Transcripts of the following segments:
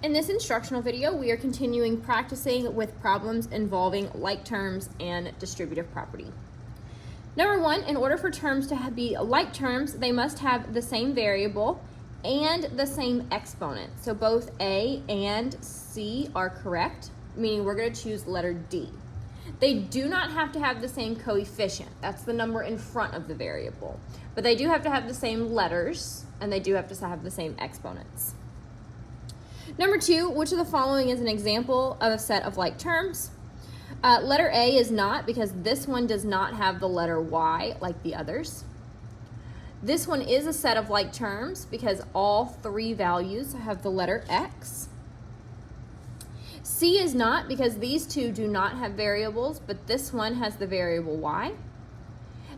In this instructional video, we are continuing practicing with problems involving like terms and distributive property. Number one, in order for terms to be like terms, they must have the same variable and the same exponent. So both A and C are correct, meaning we're going to choose letter D. They do not have to have the same coefficient. That's the number in front of the variable. But they do have to have the same letters, and they do have to have the same exponents. Number two, which of the following is an example of a set of like terms? Letter A is not, because this one does not have the letter Y like the others. This one is a set of like terms because all three values have the letter X. C is not, because these two do not have variables, but this one has the variable Y.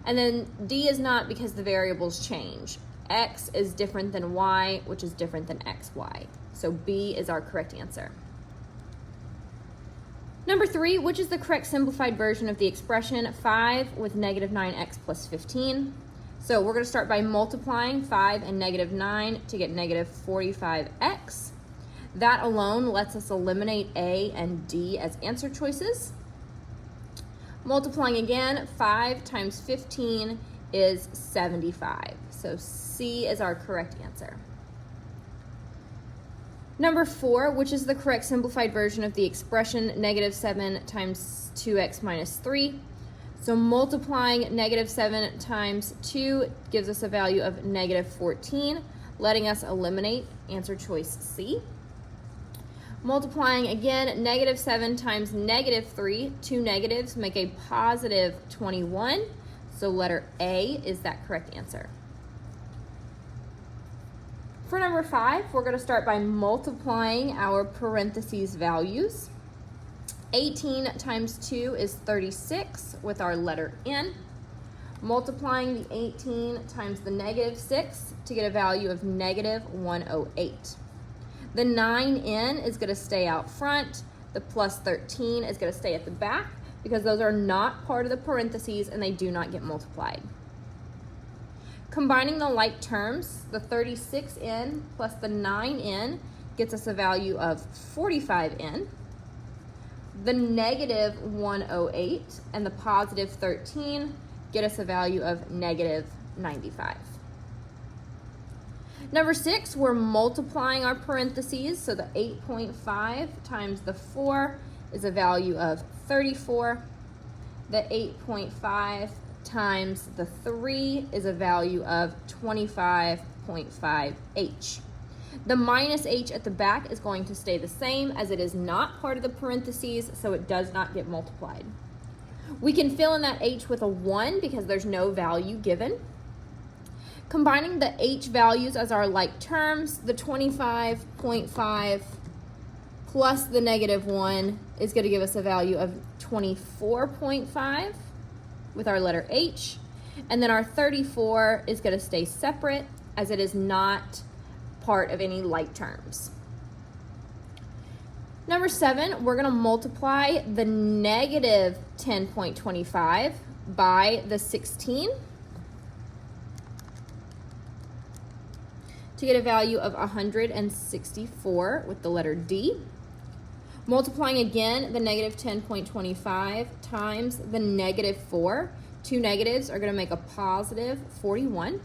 And then D is not, because the variables change. X is different than Y, which is different than XY. So B is our correct answer. Number three, which is the correct simplified version of the expression 5 with negative 9x plus 15? So we're going to start by multiplying 5 and negative 9 to get negative 45x. That alone lets us eliminate A and D as answer choices. Multiplying again, 5 times 15 is 75. So C is our correct answer. Number four, which is the correct simplified version of the expression negative 7 times 2x minus 3. So multiplying negative 7 times 2 gives us a value of negative 14, letting us eliminate answer choice C. Multiplying again, negative 7 times negative 3, two negatives make a positive 21. So letter A is that correct answer. For number five, we're going to start by multiplying our parentheses values. 18 times 2 is 36 with our letter N. Multiplying the 18 times the negative 6 to get a value of negative 108. The 9N is going to stay out front. The plus 13 is going to stay at the back because those are not part of the parentheses and they do not get multiplied. Combining the like terms, the 36N plus the 9N gets us a value of 45N. The negative 108 and the positive 13 get us a value of negative 95. Number six, we're multiplying our parentheses, so the 8.5 times the 4 is a value of 34. The 8.5 times the 3 is a value of 25.5h. The minus h at the back is going to stay the same as it is not part of the parentheses, so it does not get multiplied. We can fill in that h with a 1 because there's no value given. Combining the h values as our like terms, the 25.5 plus the negative 1 is going to give us a value of 24.5 with our letter H, and then our 34 is going to stay separate as it is not part of any like terms. Number seven, we're going to multiply the negative 10.25 by the 16 to get a value of 164 with the letter D. Multiplying again the negative 10.25 times the negative 4. Two negatives are going to make a positive 41.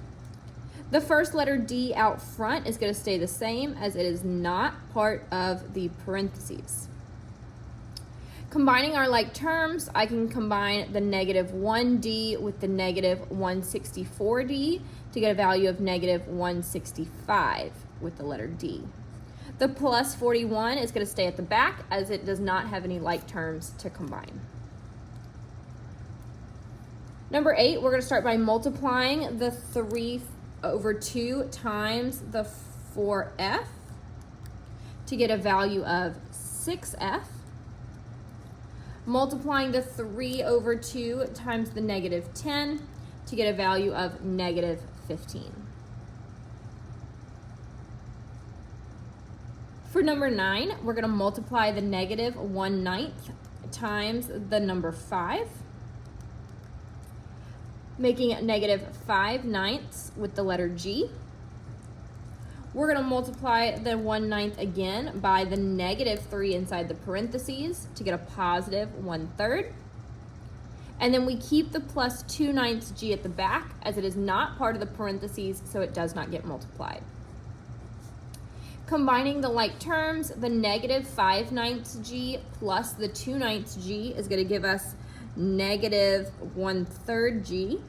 The first letter D out front is going to stay the same as it is not part of the parentheses. Combining our like terms, I can combine the negative 1D with the negative 164D to get a value of negative 165 with the letter D. The plus 41 is going to stay at the back as it does not have any like terms to combine. Number eight, we're going to start by multiplying the 3/2 times the 4f to get a value of 6f. Multiplying the 3/2 times the negative 10 to get a value of negative 15. For number 9, we're going to multiply the negative 1/9 times the number 5, making it negative 5/9 with the letter G. We're going to multiply the 1/9 again by the -3 inside the parentheses to get a positive 1/3. And then we keep the plus 2/9 g at the back as it is not part of the parentheses, so it does not get multiplied. Combining the like terms, the -5/9 g plus the 2/9 g is going to give us -1/3 g.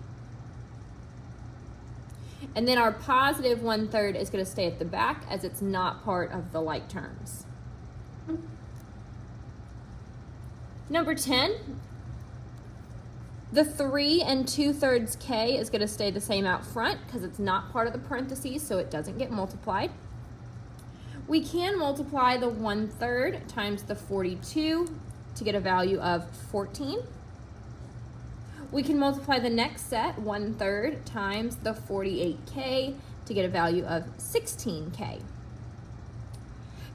And then our positive 1/3 is going to stay at the back as it's not part of the like terms. Number 10, the 3 2/3 k is going to stay the same out front because it's not part of the parentheses, so it doesn't get multiplied. We can multiply the 1/3 times the 42 to get a value of 14. We can multiply the next set, 1/3 times the 48k, to get a value of 16k.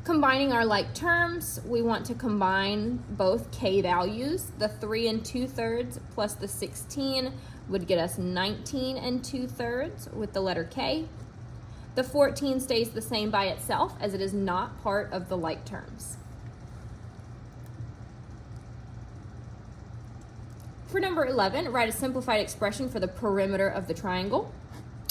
Combining our like terms, we want to combine both k values. The 3 2/3 plus the 16 would get us 19 2/3 with the letter k. The 14 stays the same by itself as it is not part of the like terms. For number 11, write a simplified expression for the perimeter of the triangle.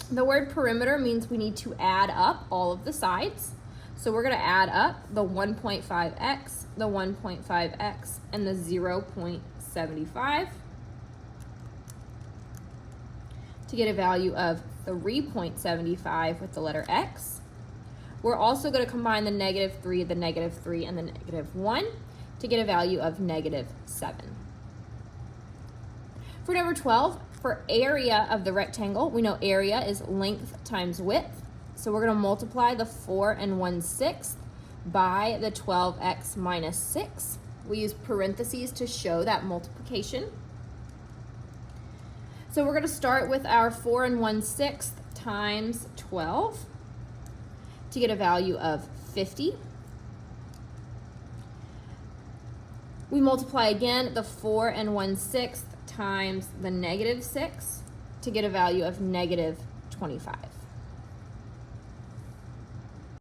The word perimeter means we need to add up all of the sides. So we're going to add up the 1.5x, the 1.5x, and the 0.75 to get a value of 3.75 with the letter x. We're also going to combine the -3, the -3, and the -1 to get a value of -7. For number 12, for area of the rectangle, we know area is length times width. So we're going to multiply the 4 1/6 by the 12x minus 6. We use parentheses to show that multiplication. So we're going to start with our 4 1/6 times 12 to get a value of 50. We multiply again the 4 1/6 times the -6 to get a value of -25.